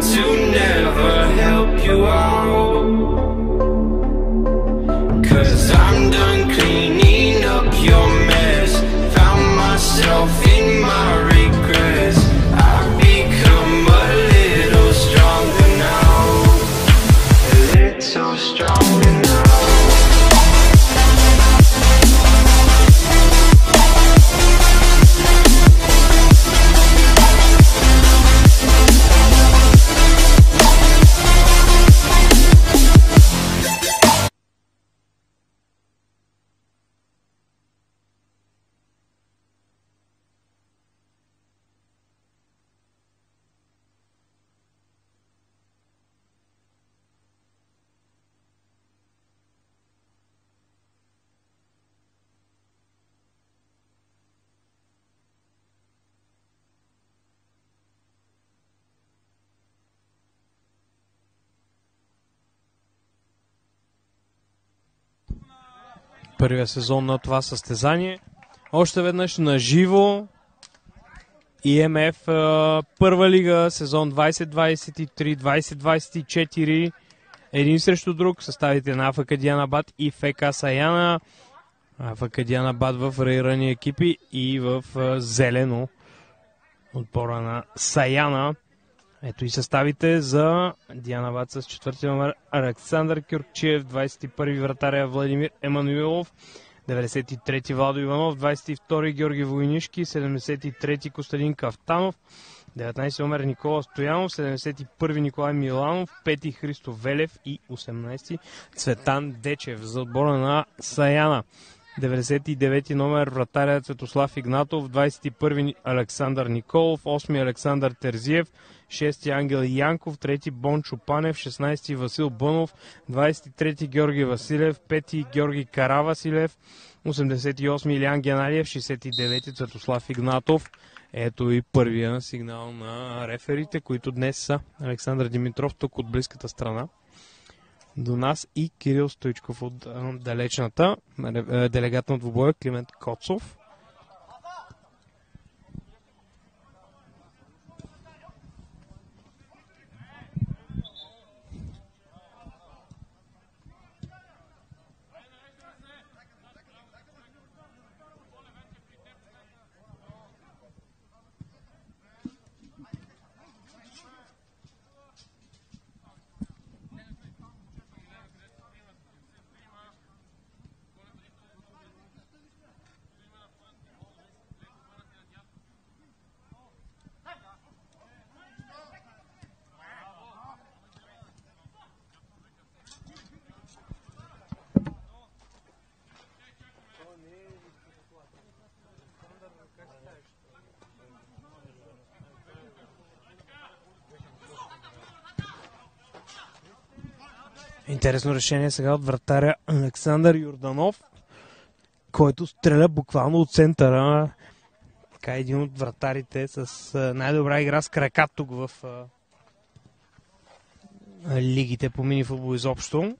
to never help you out, 'cause I'm done cleaning up your mess. Found myself in my regrets. I've become a little stronger now, a little stronger now. Първия сезон на това състезание. Още веднъж на живо. ИМФ първа лига, сезон 2023-2024. Един срещу друг. Съставите на АФК Дианабад и ФК Саяна. АФК Дианабад в райрани екипи и в зелено отбора на Саяна. Ето и съставите за Дианабад с 4 номер Александър Кюркчиев, 21 вратаря Владимир Емануилов, 93 Владо Иванов, 22 Георги Войнишки, 73 Костадин Кафтанов, 19 номер Никола Стоянов, 71 Николай Миланов, 5 Христо Велев и 18 Цветан Дечев за отбора на Саяна. 99 номер вратаря Цветослав Игнатов, 21 Александър Николов, 8 Александър Терзиев, 6 Ангел Янков, 3 Бончо Панев, 16 Васил Бънов, 23 Георги Василев, 5 Георги Каравасилев, 88 Илян Геналиев, 69 Цветослав Игнатов. Ето и първия сигнал на реферите, които днес са Александър Димитров, тук от близката страна до нас, и Кирил Стойчков от далечната, делегат на двубоя Климент Коцов. Интересно решение сега от вратаря Александър Йорданов, който стреля буквално от центъра. Така един от вратарите с най-добра игра с крака тук в лигите по минифутбол изобщо.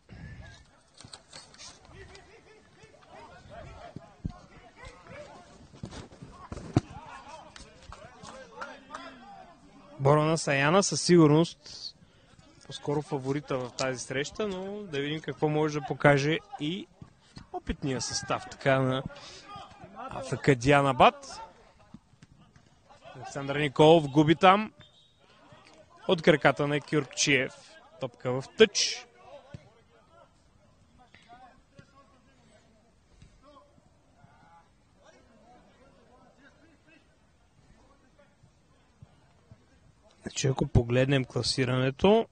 Отбора на Саяна със сигурност по-скоро фаворита в тази среща, но да видим какво може да покаже и опитния състав така на АФК Дианабад. Александър Николов губи там от краката на Кюркчиев. Топка в тъч. Значи, ако погледнем класирането,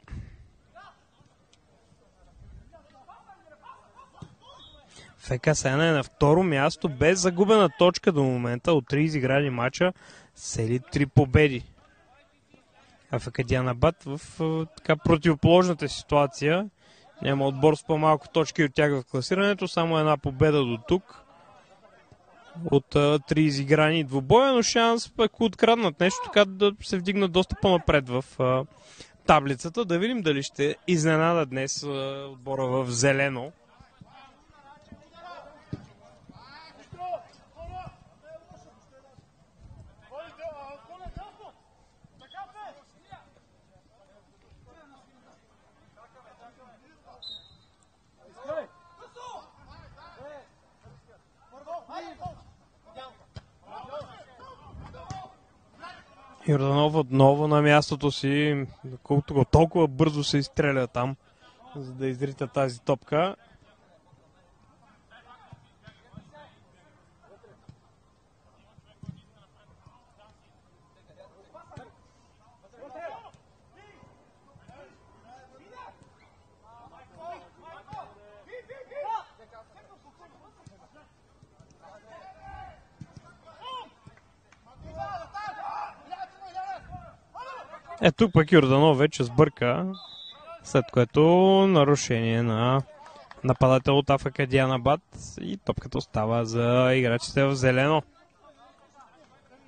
ФК Саяна е на второ място без загубена точка до момента от 3 изиграни мача, цели 3 победи. АФК Дианабад в така противоположната ситуация. Няма отбор с по-малко точки от тях в класирането, само една победа до тук от 3 изиграни двубоя, но шанс, ако откраднат нещо, така да се вдигнат доста по-напред в таблицата. Да видим дали ще изненада днес отбора в зелено. Йорданов отново на мястото си, колкото го толкова бързо се изстреля там, за да изрита тази топка. Тук пък Йорданов вече сбърка, след което нарушение на нападател от АФК Дианабад и топката остава за играчите в зелено.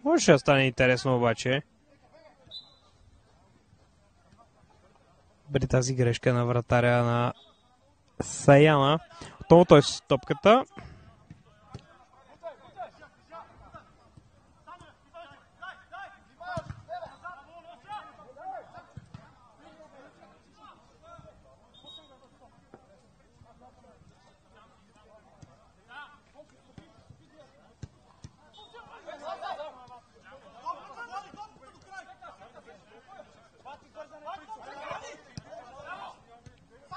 Може да стане интересно обаче. При тази грешка на вратаря на Саяна. Отново той с топката.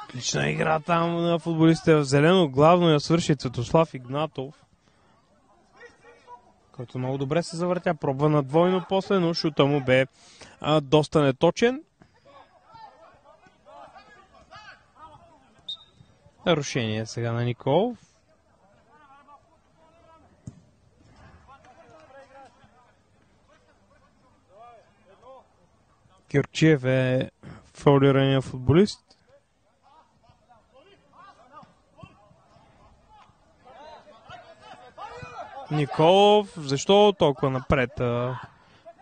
Отлична игра там на футболистите в зелено. Главно я свърши Цветослав Игнатов, който много добре се завъртя. Пробва на двойно после, но шута му бе доста неточен. Нарушение сега на Николов. Кюрчиев е фаулирания футболист. Николов, защо толкова напред?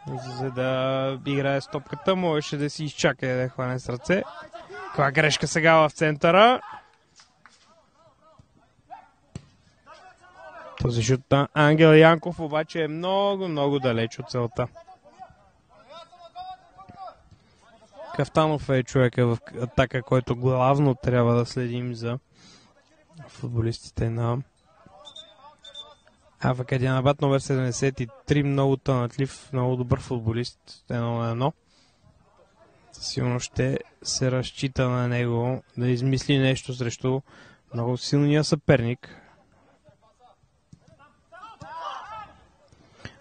За да играе с топката, можеше да си изчака да хване с ръце. Каква грешка сега в центъра. Този шут на Ангел Янков обаче е много далеч от целта. Кафтанов е човека в атака, който главно трябва да следим за футболистите на АФК Дианабад, номер 73, много талантлив, много добър футболист, 1-1. Силно ще се разчита на него да измисли нещо срещу много силния съперник.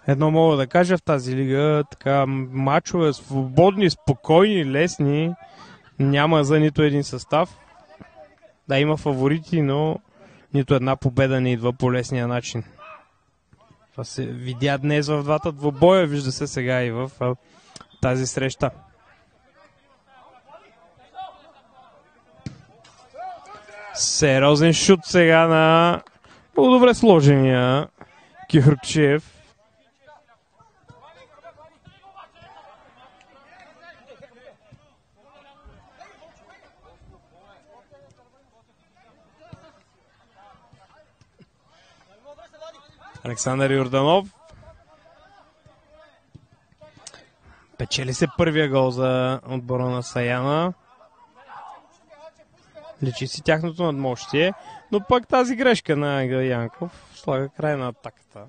Едно мога да кажа в тази лига, така мачове свободни, спокойни, лесни, няма за нито един състав. Да, има фаворити, но нито една победа не идва по лесния начин. Това се видя днес в двата двубоя, вижда се сега и в тази среща. Сериозен шут сега на много добре сложения Кюрчиев. Александър Йорданов. Печели се първия гол за отбора на Саяна. Личи си тяхното надмощие, но пък тази грешка на Ангел Янков слага край на атаката.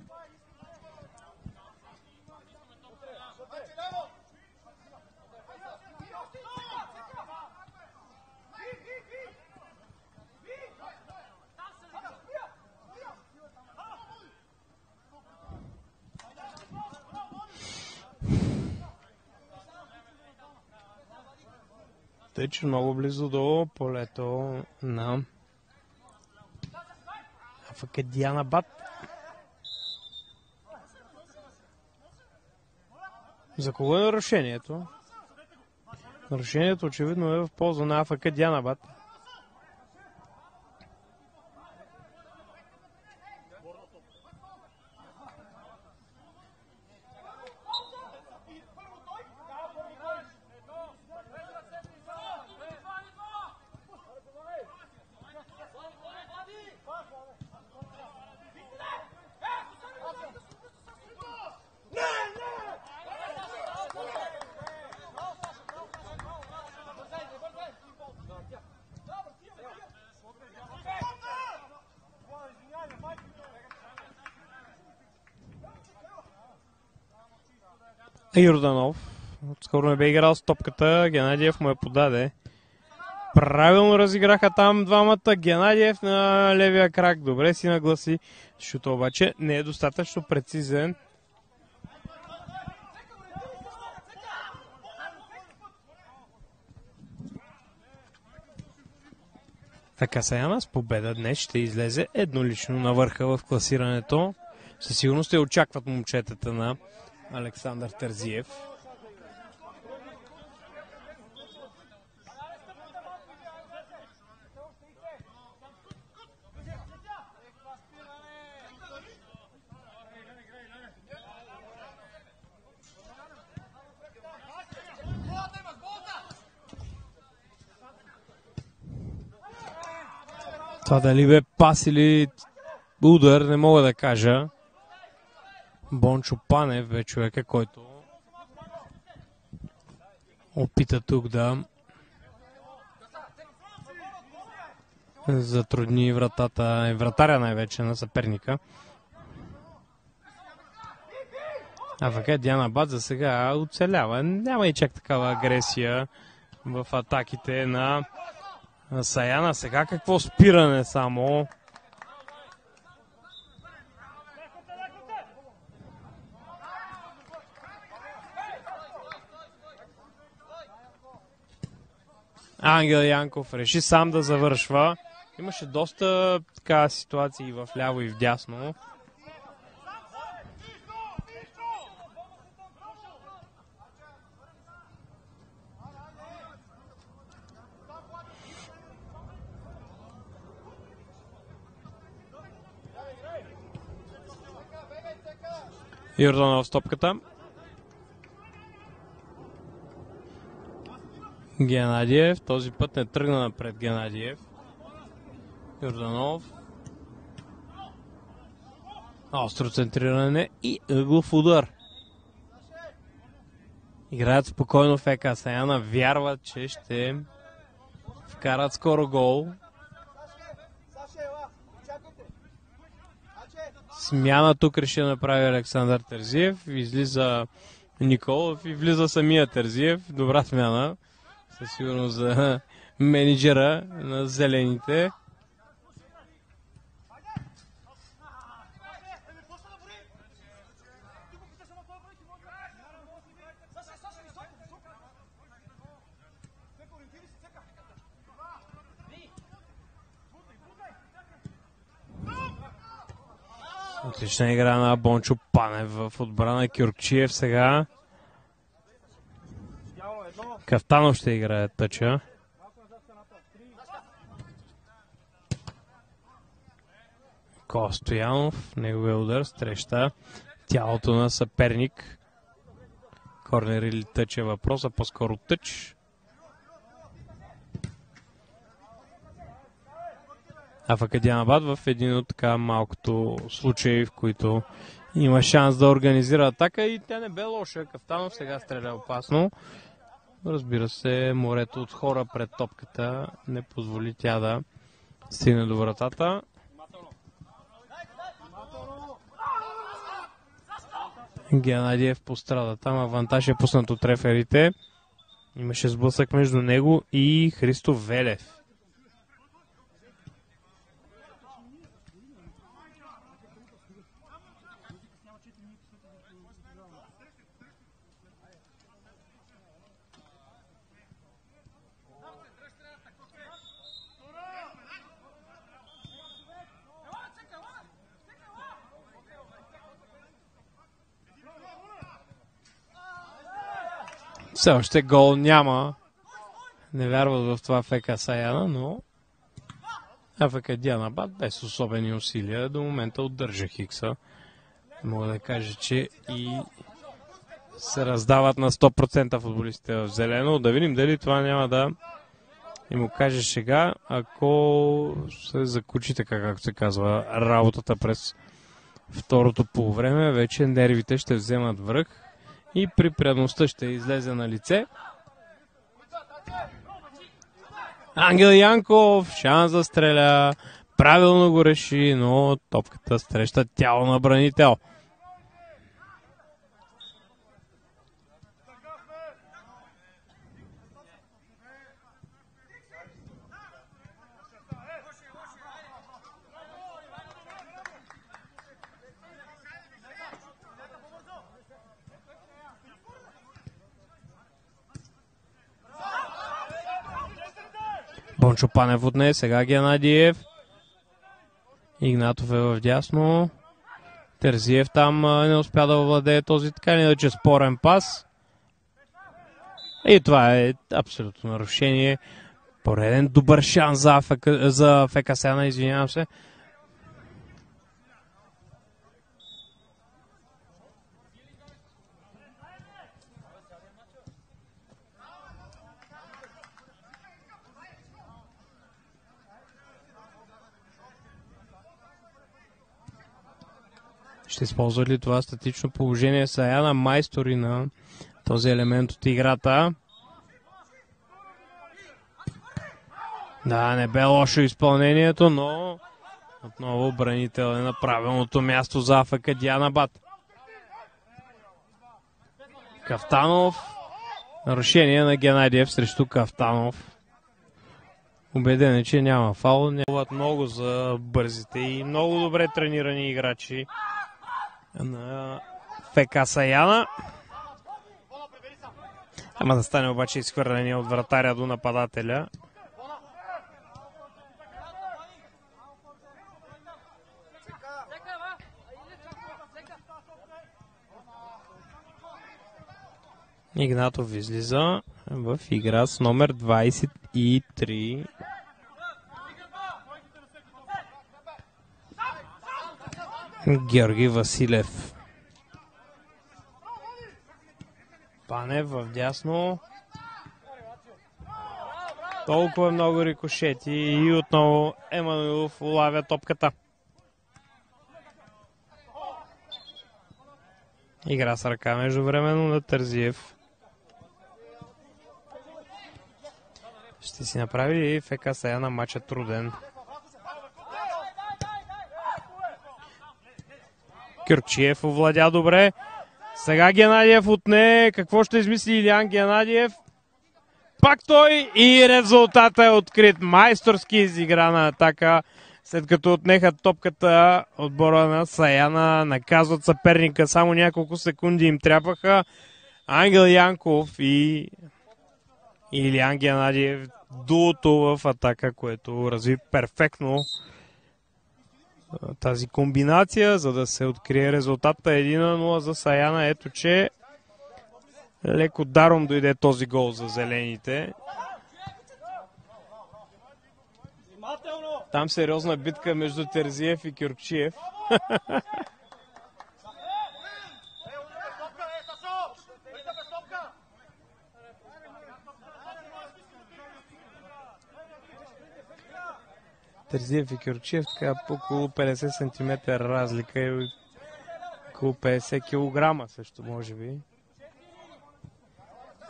Тъй, че много близо до полето на АФК Дианабад. За кого е нарушението? Нарушението очевидно е в полза на АФК Дианабад. Йорданов. Скоро не бе играл с топката. Геннадиев му я подаде. Правилно разиграха там двамата. Геннадиев на левия крак. Добре си нагласи. Шута обаче не е достатъчно прецизен. Така Саяна с победа днес ще излезе еднолично на върха в класирането. Със сигурност ще очакват момчетата на Александър Терзиев. Това дали бе пас или удар, не мога да кажа. Бончо Панев бе човека, който опита тук да затрудни вратата, вратаря най-вече на съперника. А пък Диана Бат за сега оцелява. Няма и чак такава агресия в атаките на Саяна. Сега какво спиране само. Ангел Янков реши сам да завършва. Имаше доста така ситуации в ляво и в дясно. Йорданов с топката. Геннадиев. Този път не тръгна напред Геннадиев. Йорданов. Остро центриране и ъглов удар. Играят спокойно в ФК Саяна. Вярват, че ще вкарат скоро гол. Смяна тук реши да направи Александър Терзиев. Излиза Николов и влиза самия Терзиев. Добра смяна. Със сигурност за менеджера на зелените. Отлична игра на Бончо Панев в отбрана. Кюркчиев сега. Кафтанов ще играе тъча. Костоянов, неговия удар, среща тялото на съперник. Корнер или тъч е въпроса, по-скоро тъч. А в Дианабад в един от така малкото случаи, в които има шанс да организира атака и тя не бе лоша. Кафтанов сега стреля опасно. Разбира се, морето от хора пред топката не позволи тя да стигне до вратата. Геннадиев пострада там. Авантаж е пуснат от реферите. Имаше сблъсък между него и Христо Велев. Все още гол няма. Не вярват в това ФК Саяна, но ФК Дианабад без особени усилия до момента удържа Хикса. Мога да кажа, че и се раздават на 100% футболистите в зелено. Да видим дали това няма да им каже шега, ако се закучи така, както се казва, работата през второто полувреме. Вече нервите ще вземат връх и при предността ще излезе на лице. Ангел Янков, шанс да стреля, правилно го реши, но топката среща тяло на бранител. Бончо Панев отне, сега Геннадиев. Игнатов е в дясно. Терзиев там не успя да владее този така или иначе спорен пас. И това е абсолютно нарушение. Пореден добър шанс за ФК Саяна, извинявам се. Ще използва ли това статично положение Саяна, майстори на този елемент от играта? Да, не бе лошо изпълнението, но отново бранител е на правилното място за АФК Дианабад. Кафтанов. Нарушение на Геннадиев срещу Кафтанов. Убеден е, че няма фаул. Нямат много за бързите и много добре тренирани играчи на ФК Саяна. Ама да стане обаче изхвърляне от вратаря до нападателя. Игнатов излиза в игра с номер 23. Георги Василев. Панев в дясно. Толкова много рикошети и отново Емануилов улавя топката. Игра с ръка междувременно на Терзиев. Ще си направи ли ФК Саяна матча труден? Кюркчиев овладя добре. Сега Геннадиев отне. Какво ще измисли Илиян Геннадиев? Пак той и резултатът е открит. Майсторски изиграна атака. След като отнеха топката, отбора на Саяна наказват съперника. Само няколко секунди им трябваха. Ангел Янков и Илиян Геннадиев дуото в атака, което разви перфектно тази комбинация, за да се открие резултата 1-0 за Саяна. Ето, че леко даром дойде този гол за зелените. Там сериозна битка между Терзиев и Кюркчиев. Терзиев и Кюркчиев, така около 50 см разлика и около 50 кг също, може би.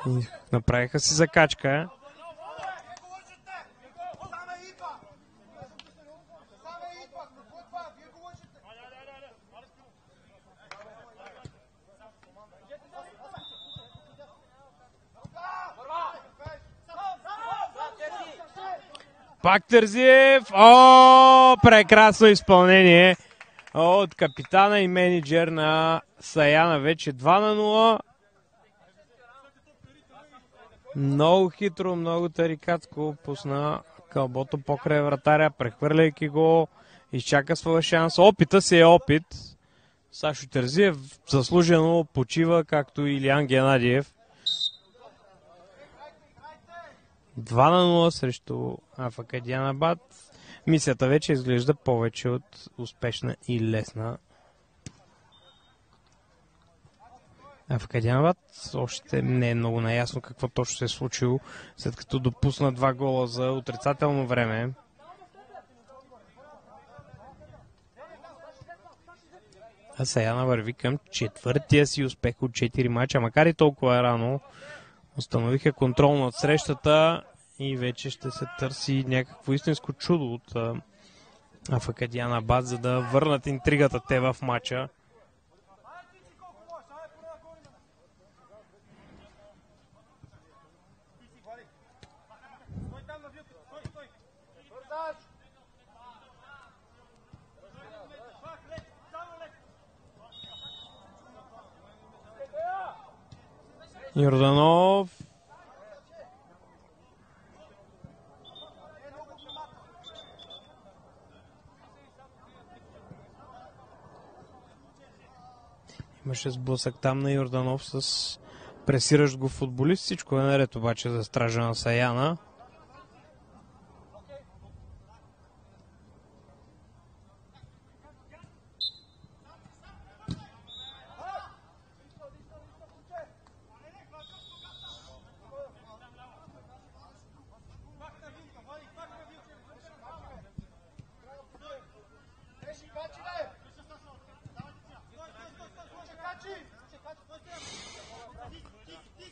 И направиха си закачка. Пак Терзиев. О, прекрасно изпълнение от капитана и менеджер на Саяна. Вече 2-0. Много хитро, много тарикатско пусна кълбото покрай вратаря, прехвърляйки го, изчака своя шанс. Опита си е опит. Сашо Терзиев заслужено почива, както и Илиян Геннадиев. 2-0 срещу АФК Дианабад. Мисията вече изглежда повече от успешна и лесна. АФК Дианабад още не е много наясно какво точно се е случило, след като допусна 2 гола за отрицателно време. А Саяна върви към четвъртия си успех от 4 мача, макар и толкова рано. Установиха контрол над срещата и вече ще се търси някакво истинско чудо от АФК Дианабад, за да върнат интригата те в матча. Йорданов. Имаше сблъсък там на Йорданов с пресиращ го футболист. Всичко е наред обаче за стража на Саяна.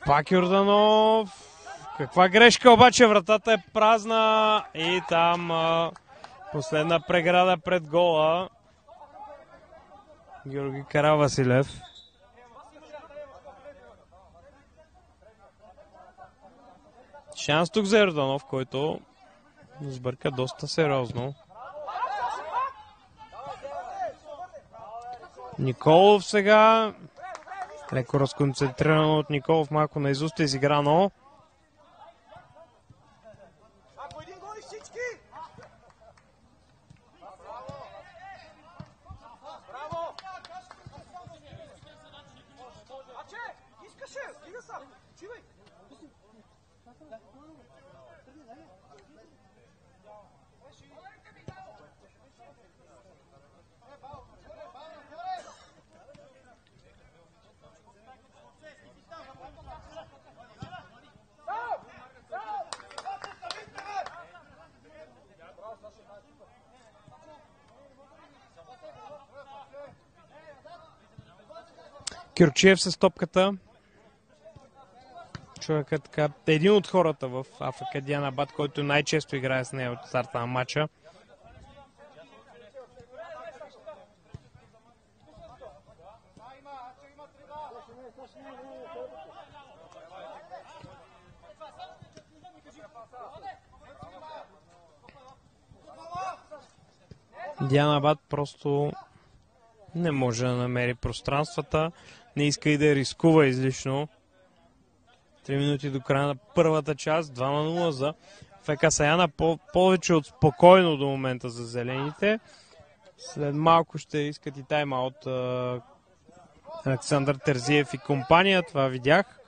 Пак Йорданов. Каква грешка, обаче вратата е празна и там последна преграда пред гола. Георги Каравасилев. Шанс тук за Йорданов, който сбърка доста сериозно. Николов сега. Леко разконцентрирано от Николов, малко наизуст е изиграно. Кюрчиев с топката. Човекът така, един от хората в АФК Дианабад, който най-често играе с нея от старта на матча. Дианабад просто не може да намери пространствата, не иска и да рискува излишно. 3 минути до края на първата част, 2-0 за ФК Саяна, повече от спокойно до момента за зелените. След малко ще искат и тайм-аут Александър Терзиев и компания, това видях.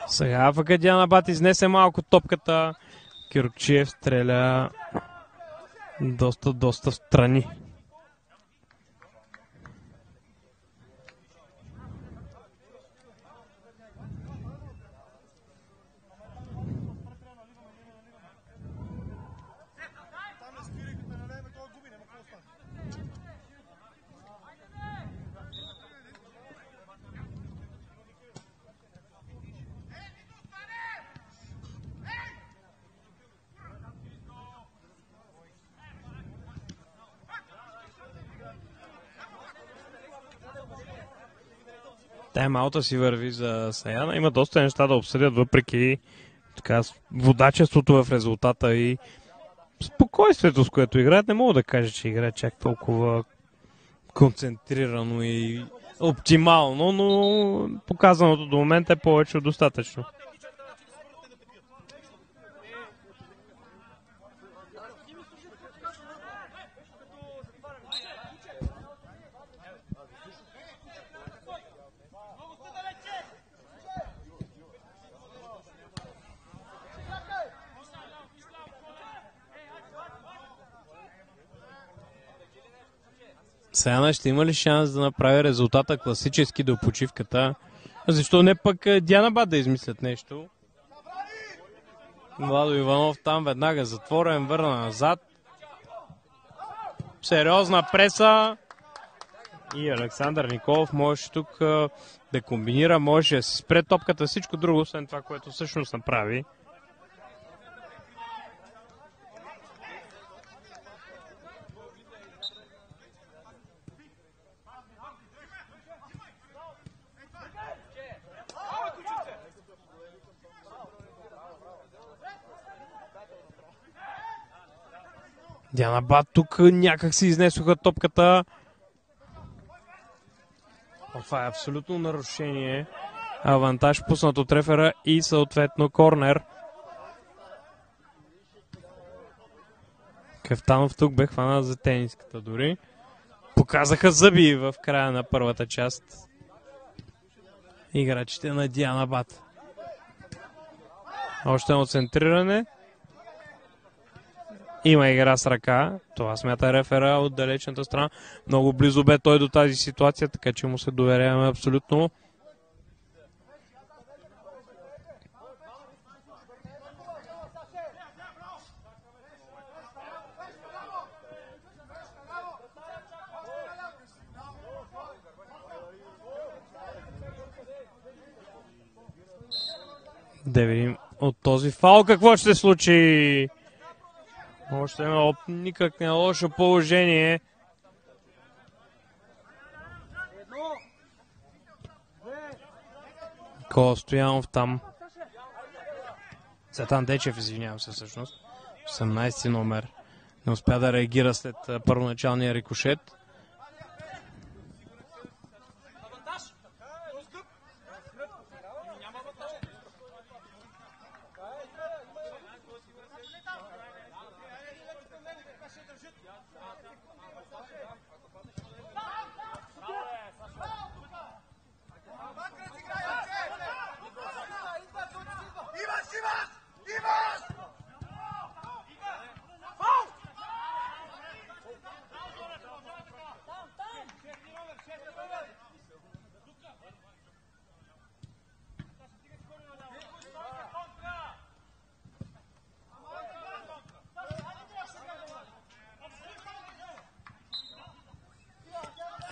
Сега АФК Дианабад изнесе малко топката. Кюрчиев стреля доста встрани. Тайм-аута си върви за Саяна. Има доста неща да обсъдят, въпреки така, водачеството в резултата и спокойствието, с което играят. Не мога да кажа, че играят чак толкова концентрирано и оптимално, но показаното до момента е повече от достатъчно. Саяна ще има ли шанс да направи резултата класически до почивката? Защо не пък Дианабад да измислят нещо? Владо Иванов там веднага затворен, върна назад. Сериозна преса. И Александър Николов можеше тук да комбинира, можеше да си спре топката, всичко друго, освен това, което всъщност направи. Дианабад тук някак си изнесоха топката. Това е абсолютно нарушение. Авантаж пуснат от рефера и съответно корнер. Кафтанов тук бе хванат за тениската дори. Показаха зъби в края на първата част играчите на Дианабад. Още едно центриране. Има игра с ръка. Това смята рефера от далечната страна. Много близо бе той до тази ситуация, така че му се доверяваме абсолютно. Да видим от този фаул какво ще се случи. Още едно никак не лошо положение. Никола Стоянов там. Цветан Дечев, извинявам се всъщност. 18 номер. Не успя да реагира след първоначалния рикошет.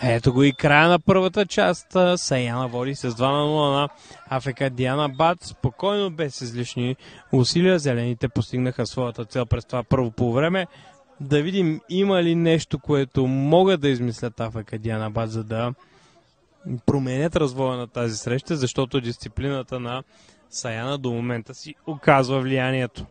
Ето го и края на първата част. Саяна води с 2-0 на АФК Дианабад. Спокойно, без излишни усилия. Зелените постигнаха своята цел през това първо полувреме. Да видим има ли нещо, което могат да измислят АФК Дианабад, за да променят развоя на тази среща, защото дисциплината на Саяна до момента си оказва влиянието.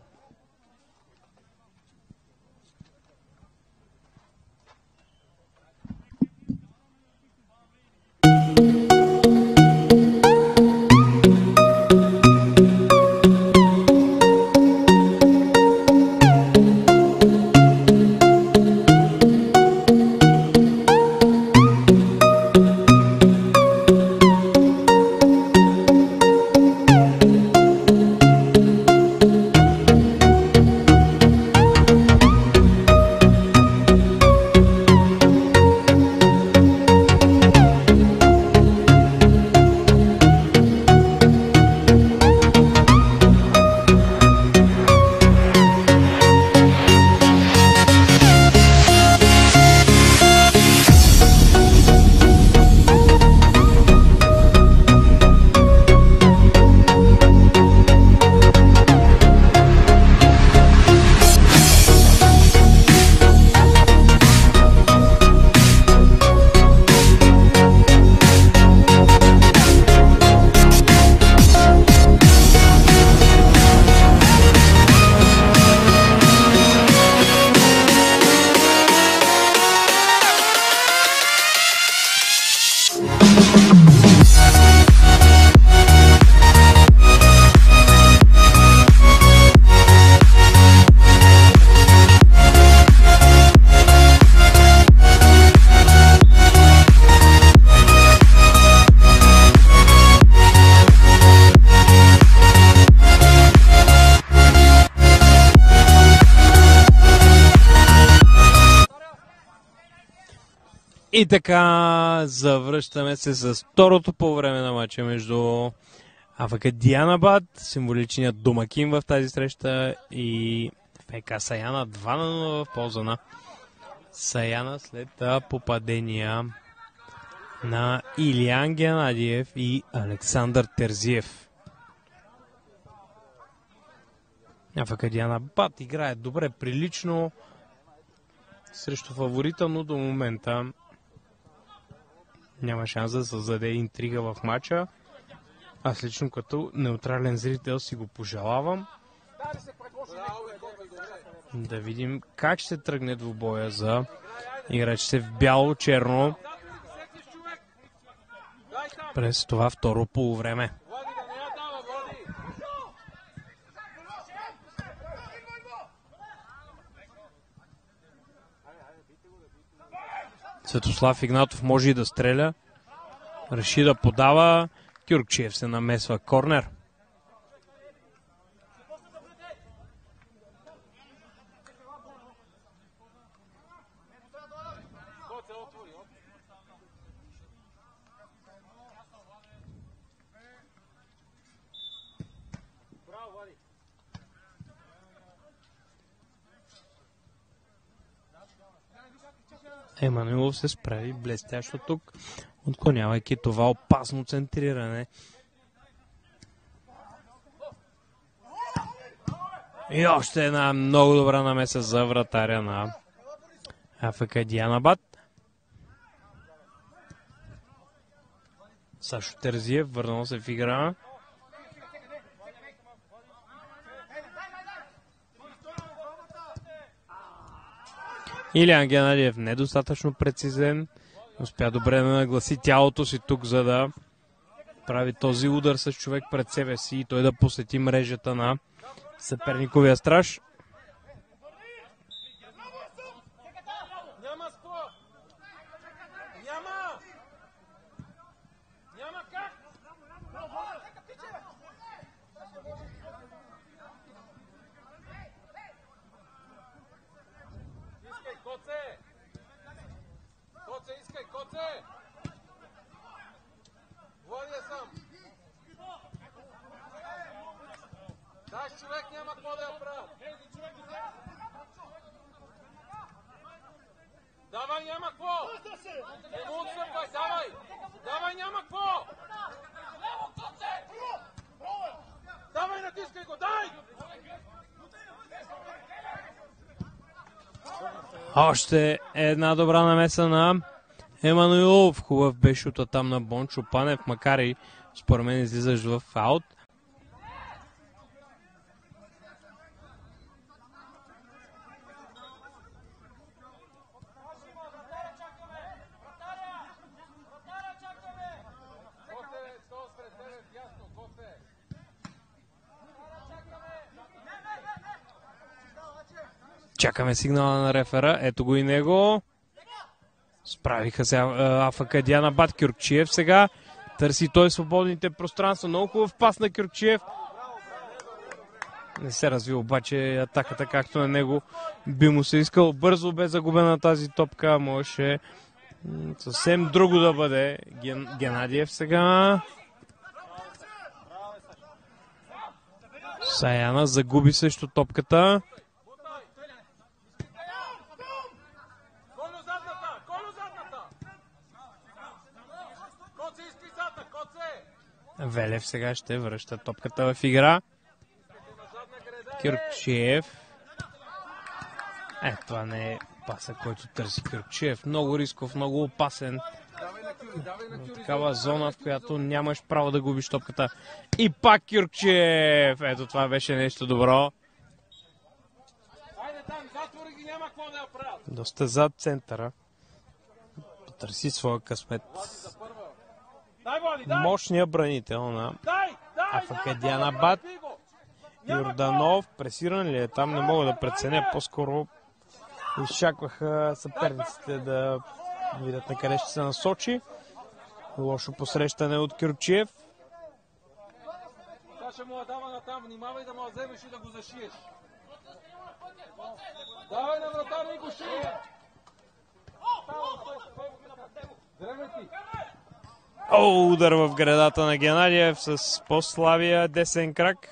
И така завръщаме се с второто по време на матча между АФК Дианабад, символичният домакин в тази среща, и ФК Саяна. 2-0 в полза на Саяна след попадения на Илиян Геннадиев и Александър Терзиев. АФК Дианабад играе добре, прилично срещу фаворита, но до момента няма шанс да създаде интрига в матча. Аз лично като неутрален зрител си го пожелавам. Да видим как ще тръгне двубоя за играчите в бяло-черно през това второ полувреме. Светослав Игнатов може и да стреля. Реши да подава. Кюркчиев се намесва. Корнер. Емануилов се справи блестящо тук, отклонявайки това опасно центриране. И още една много добра намеса за вратаря на АФК Дианабад. Сашо Терзиев върнал се в игра. Илиян Геннадиев недостатъчно прецизен. Успя добре да нагласи тялото си тук, за да прави този удар с човек пред себе си и той да посети мрежата на съперниковия страж. Давай, няма какво! Не му отстъпвай, давай! Давай, няма какво! Давай, натискай го, дай! Още една добра намеса на Емануилов. Хубав бе шута там на Бончо Панев, макар и според мен излизаш в аут. Чакаме сигнала на рефера. Ето го и него. Справиха се АФК Дианабад. Кюркчиев сега търси той свободните пространства. Много хубав пас на Кюркчиев. Не се разви обаче атаката както на него би му се искал. Бързо бе загубена тази топка. Можеше съвсем друго да бъде. Геннадиев сега. Саяна загуби също топката. Велев сега ще връща топката в игра. Кюркчиев. Това не е паса, който търси Кюркчиев. Много рисков, много опасен. Такава зона, в която нямаш право да губиш топката. И пак Кюркчиев. Ето това беше нещо добро. Доста зад центъра. Потърси своя късмет. Мощният бранител на АФК Дианабад. Йорданов, пресиран ли е там, не мога да преценя. По-скоро изчакваха съперниците да видят на къде ще се насочи. Лошо посрещане от Кюркчиев. Сега ще му я дава натам, внимавай да му я вземеш и да го зашиеш. Давай на вратаря и го шие! Удар в гредата на Геннадиев с по-слабия десен крак,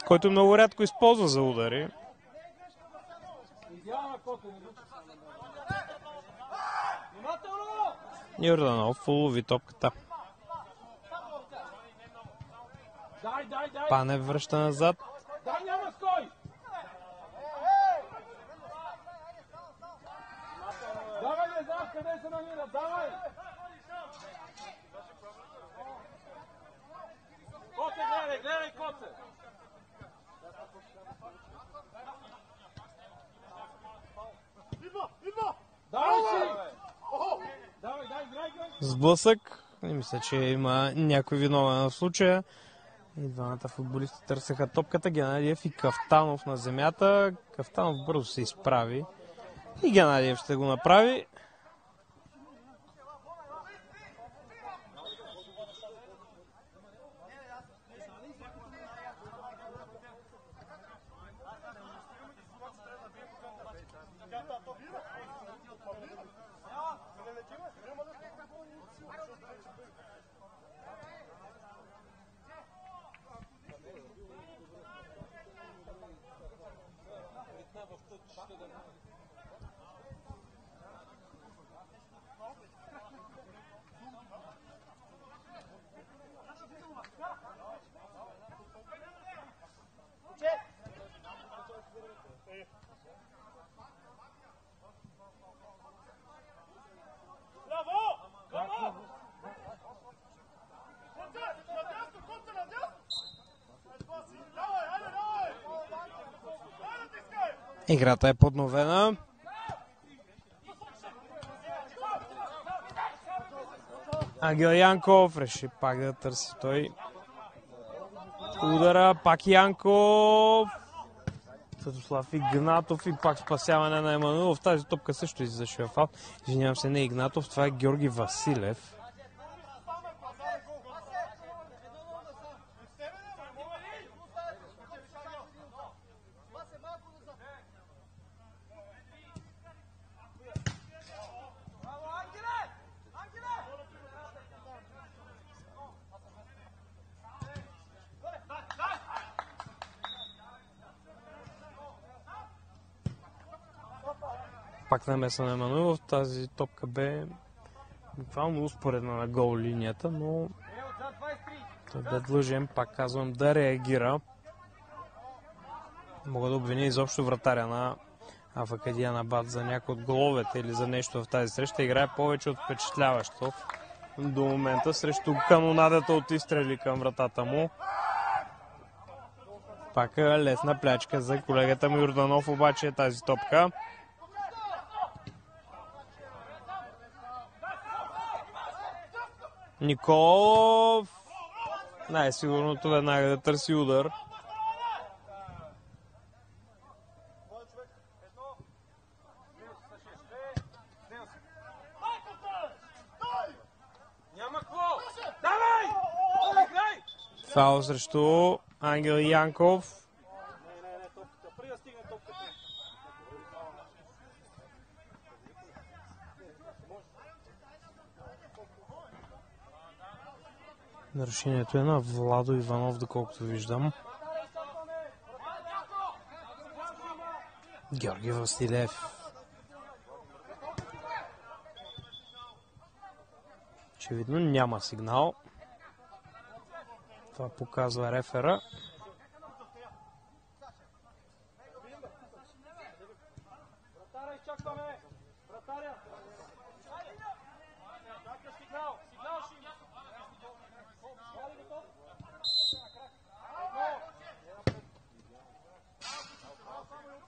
който много рядко използва за удари. Йорданов улови топката. Панев връща назад. Давай, не знам къде се намира, давай! Коце, гледай, Коце! Давай си! Давай, играй! Сблъсък. Не мисля, че има някой виновен в случая. И двамата футболисти търсеха топката. Геннадиев и Кафтанов на земята. Кафтанов бързо се изправи И Геннадиев ще го направи. Играта е подновена. Ангел Янков реши пак да търси той удара. Пак Янков. Светослав Игнатов и пак спасяване на Емануилов. Тази топка също иззашива фал. Извинявам се, не Игнатов, това е Георги Василев. Пак намеса на Емануилов. Тази топка бе буквално успоредна на гол линията, но той бе длъжен, пак казвам, да реагира. Мога да обвиня изобщо вратаря на АФК Дианабад за някои от головете или за нещо в тази среща. Играе повече от впечатляващо до момента срещу канонадата от изстрели към вратата му. Пак лесна плячка за колегата му Йорданов, обаче е тази топка. Николов. Най-сигурното веднага да търси удар. Фаул срещу Ангел Янков. Нарушението е на Владо Иванов, доколкото виждам. Георги Василев. Очевидно няма сигнал. Това показва рефера.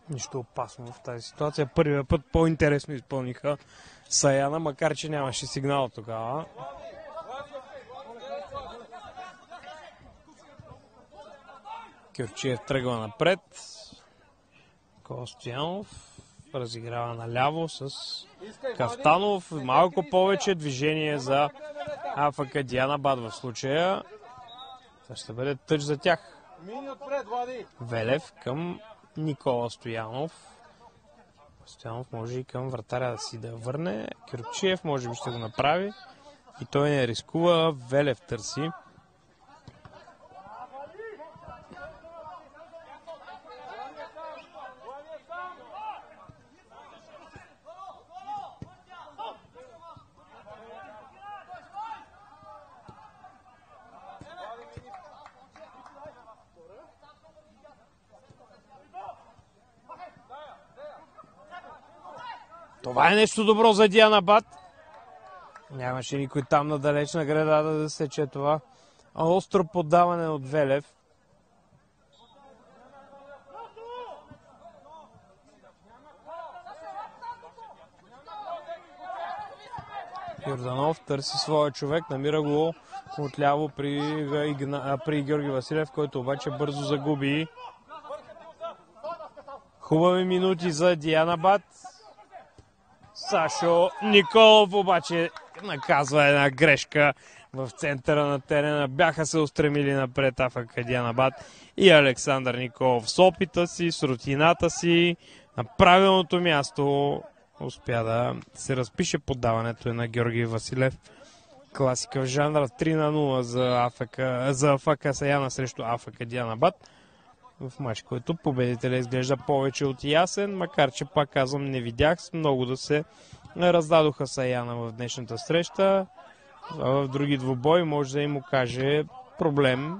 Нищо опасно в тази ситуация. Първия път по-интересно изпълниха Саяна, макар че нямаше сигнал тогава. Кюрчиев тръгва напред. Костоянов разиграва наляво с Кафтанов. Малко повече движение за АФК Дианабад в случая. Това ще бъде тъч за тях. Велев към Никола Стоянов. Стоянов може и към вратаря да си да върне. Кюрчиев може би ще го направи. И той не рискува. Велев търси. Това е нещо добро за Дианабад. Нямаше никой там на далечна града да сече това. Остро подаване от Велев. Йорданов търси своя човек, намира го отляво при Георги Василев, който обаче бързо загуби. Хубави минути за Дианабад. Сашо Николов обаче наказва една грешка в центъра на терена. Бяха се устремили напред АФК Дианабад и Александър Николов с опита си, с рутината си, на правилното място успя да се разпише поддаването на Георги Василев. Класика в жанра 3-0 за АФК Саяна срещу АФК Дианабад. В матч, който победителя изглежда повече от ясен, макар че пак казвам не видях с много да се раздадоха Саяна в днешната среща. В други двубой може да им окаже проблем.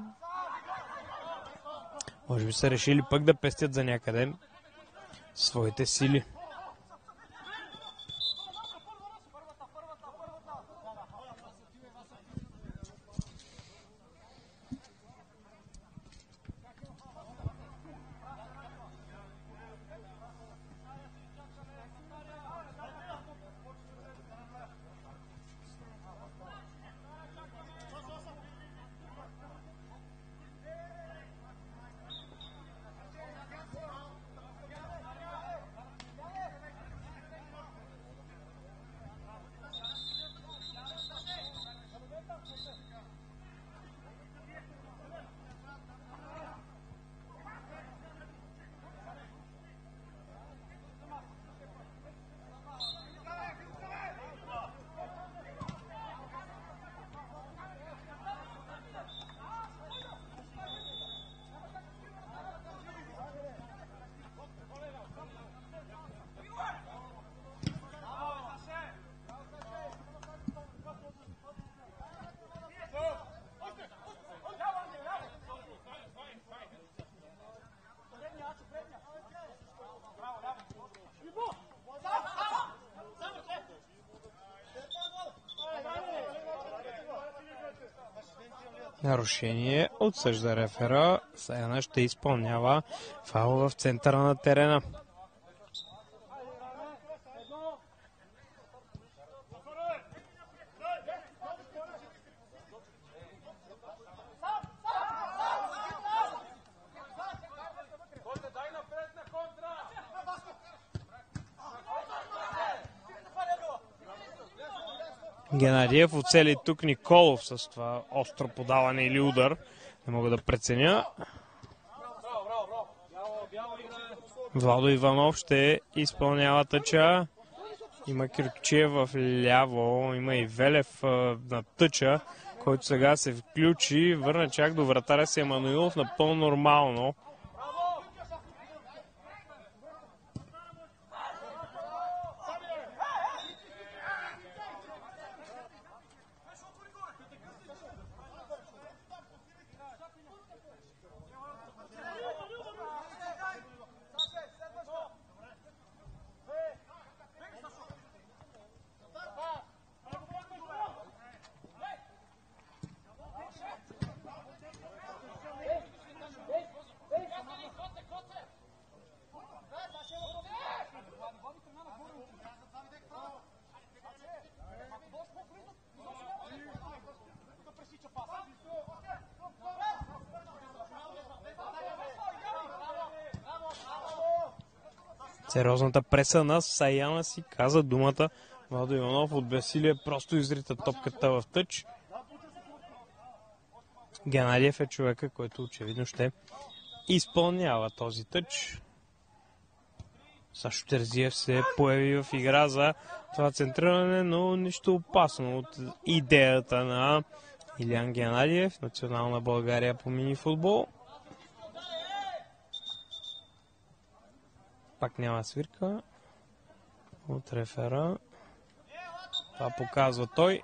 Може би са решили пък да пестят за някъде своите сили. Нарушение отсъжда рефера. Саяна ще изпълнява фаул в центъра на терена. Геннадиев оцели тук Николов с това остро подаване или удар. Не мога да преценя. Владо Иванов ще изпълнява тъча. Има Киркчиев в ляво. Има и Велев на тъча, който сега се включи. Върна чак до вратаря си Емануилов напълно нормално. Сериозната преса на Саяна си каза думата. Владо Иванов от безсилие просто изрита топката в тъч. Геннадиев е човека, който очевидно ще изпълнява този тъч. Сашо Терзиев се появи в игра за това центриране, но нищо опасно от идеята на Илиян Геннадиев, национална България по мини-футбол. Пак няма свирка от рефера. Това показва той.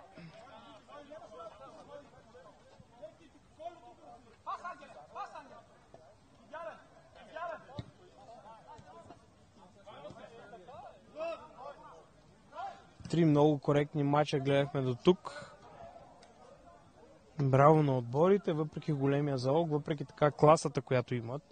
Три много коректни мача гледахме до тук. Браво на отборите, въпреки големия залог, въпреки така класата, която имат.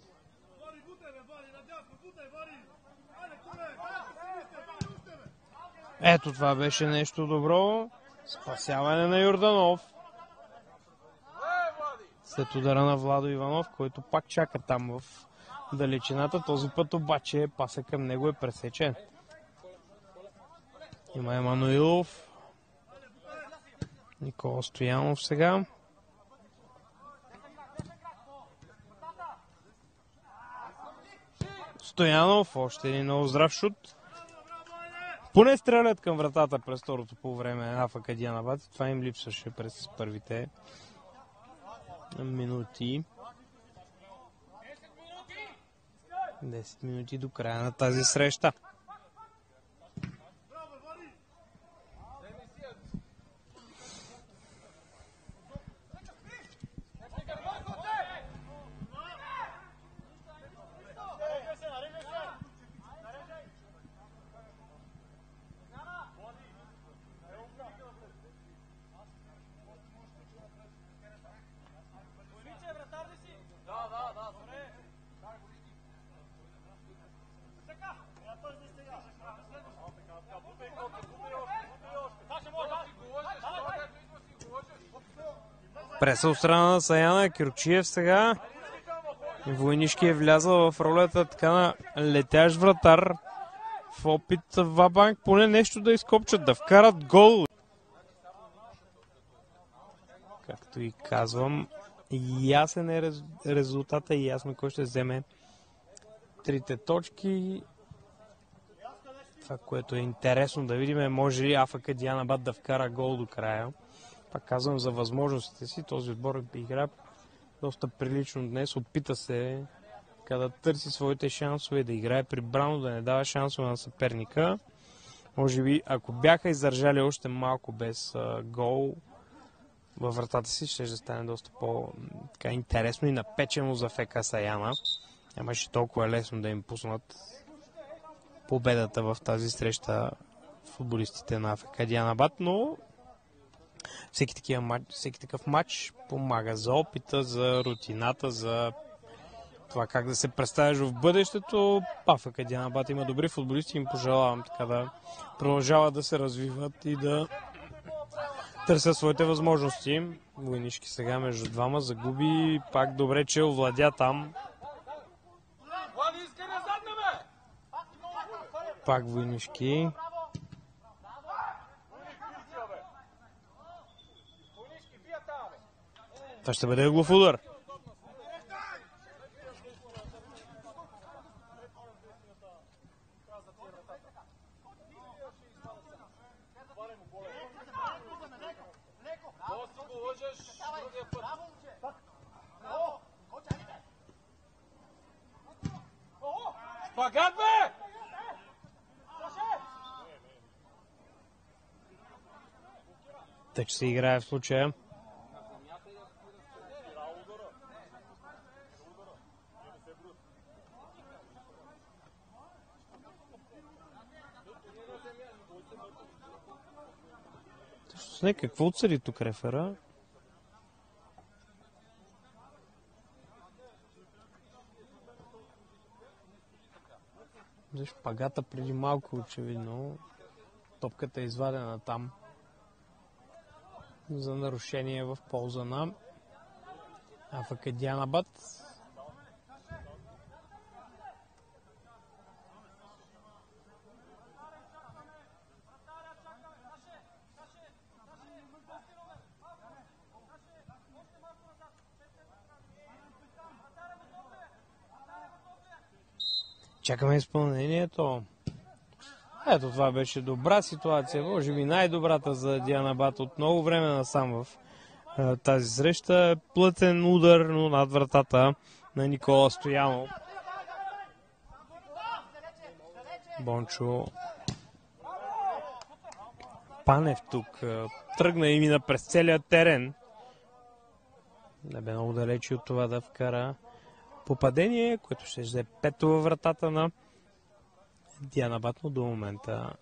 Ето това беше нещо добро. Спасяване на Йорданов. След удара на Владо Иванов, който пак чака там в далечината. Този път обаче паса към него е пресечен. Има Емануилов. Никола Стоянов сега. Стоянов, още един много здрав шут. Поне стрелят към вратата през второто по време на АФК Дианабад. Това им липсваше през първите минути. 10 минути до края на тази среща. Преса от страна на Саяна, Кюрчиев сега. Войнишки е влязъл в ролята така на летящ вратар. В опит Вабанк поне нещо да изкопчат, да вкарат гол. Както и казвам, ясен е резултата и ясно кой ще вземе трите точки. Това, което е интересно да видим, е може ли АФК Дианабад да вкара гол до края. Пак казвам за възможностите си. Този отбор игра доста прилично днес. Опита се да търси своите шансове, да играе прибрано, да не дава шансове на съперника. Може би, ако бяха издържали още малко без гол във вратата си, ще стане доста по-интересно и напечено за ФК Саяна. Нямаше толкова лесно да им пуснат победата в тази среща футболистите на АФК Дианабад, но всеки такъв матч помага за опита, за рутината, за това как да се представяш в бъдещето. АФК Дианабад има добри футболисти и им пожелавам така да продължават да се развиват и да търсят своите възможности. Войнишки сега между двама загуби, пак добре, че овладя там. Пак Войнишки. Това ще бъде ъглов удар. Шпагат, бе! Така че се играе в случая. Какво отсъди тук рефера? За шпагата преди малко очевидно. Топката е извадена там. За нарушение в полза на АФК Дианабад. Чакаме изпълнението. Ето това беше добра ситуация. Може би най-добрата за Дианабад от много време насам в тази среща. Плътен удар, но над вратата на Никола Стоянов. Бончо Панев тук тръгна и мина през целия терен. Не бе много далече от това да вкара попадение, което ще взе пето във вратата на Дианабад, но до момента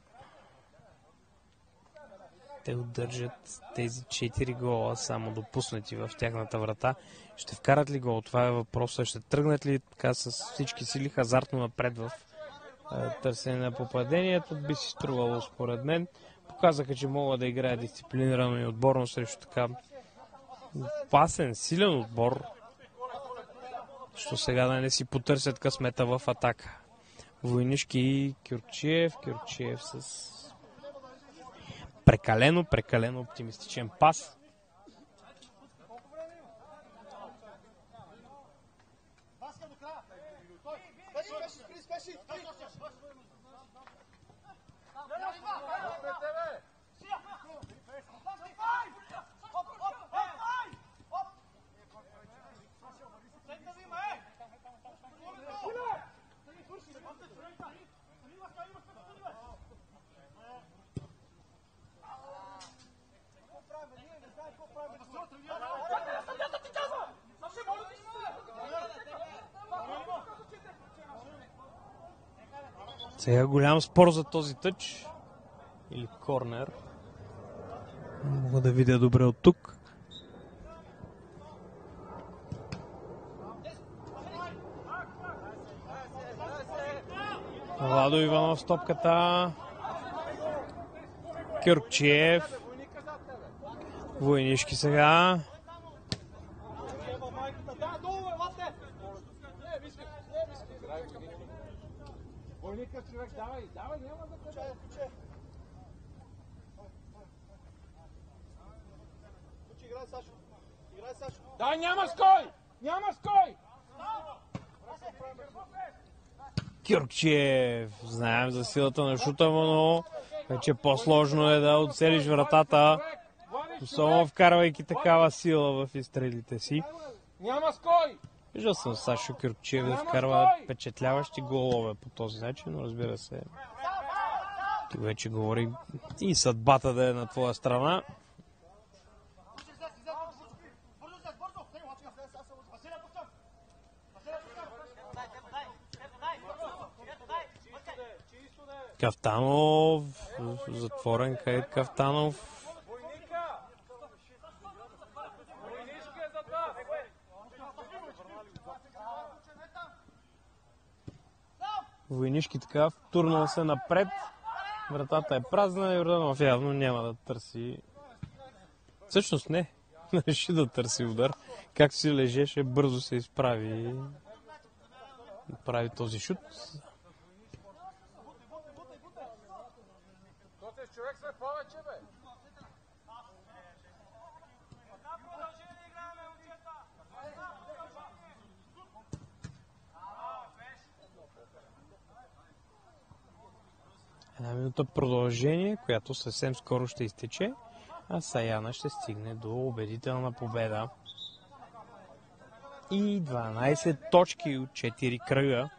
те удържат тези 4 гола само допуснати в тяхната врата. Ще вкарат ли гол? Това е въпросът. Ще тръгнат ли така с всички сили хазартно напред в търсене на попадението? Би си струвало според мен. Показаха, че могат да играят дисциплинирано и отборно срещу така опасен, силен отбор. Що сега да не си потърсят късмета в атака. Войнишки и Кюрчиев. Кюрчиев с прекалено оптимистичен пас. Сега голям спор за този тъч или корнер. Мога да видя добре от тук. Владо Иванов с топката. Кюркчиев. Войнишки сега. Да, няма ской! Няма ской! Кюркчиев. Знаем за силата на шута му, но вече по-сложно е да оцелиш вратата. Особено вкарвайки такава сила в изстрелите си. Няма ской! Виждал съм Сашо Кюркчиев да вкарва впечатляващи голове по този начин, но разбира се, тук вече говори и съдбата да е на твоя страна. Кафтанов, затворен кайт Кафтанов. Войнишки така, турнал се напред. Вратата е празна, Йорданов явно няма да търси. Всъщност не, реши да търси удар. Както си лежеше, бързо се изправи и прави този шут. Човек сме повече, бе! Една минута продължение, която съвсем скоро ще изтече, а Саяна ще стигне до убедителна победа. И 12 точки от 4 кръга.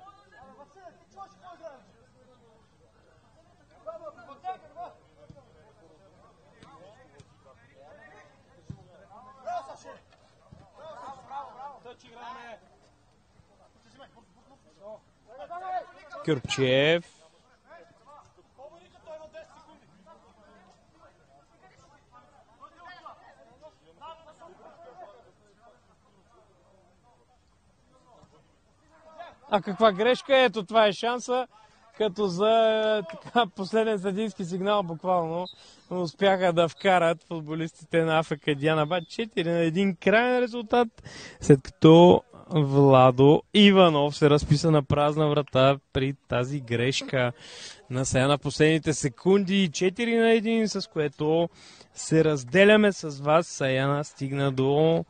Кюркчиев. А каква грешка? Ето това е шанса, като за така, последен съдийски сигнал буквално успяха да вкарат футболистите на АФК Дианабад 4-1 крайен резултат, след като Владо Иванов се разписа на празна врата при тази грешка на сега на последните секунди. 4-1, с което се разделяме с вас. Саяна стигна до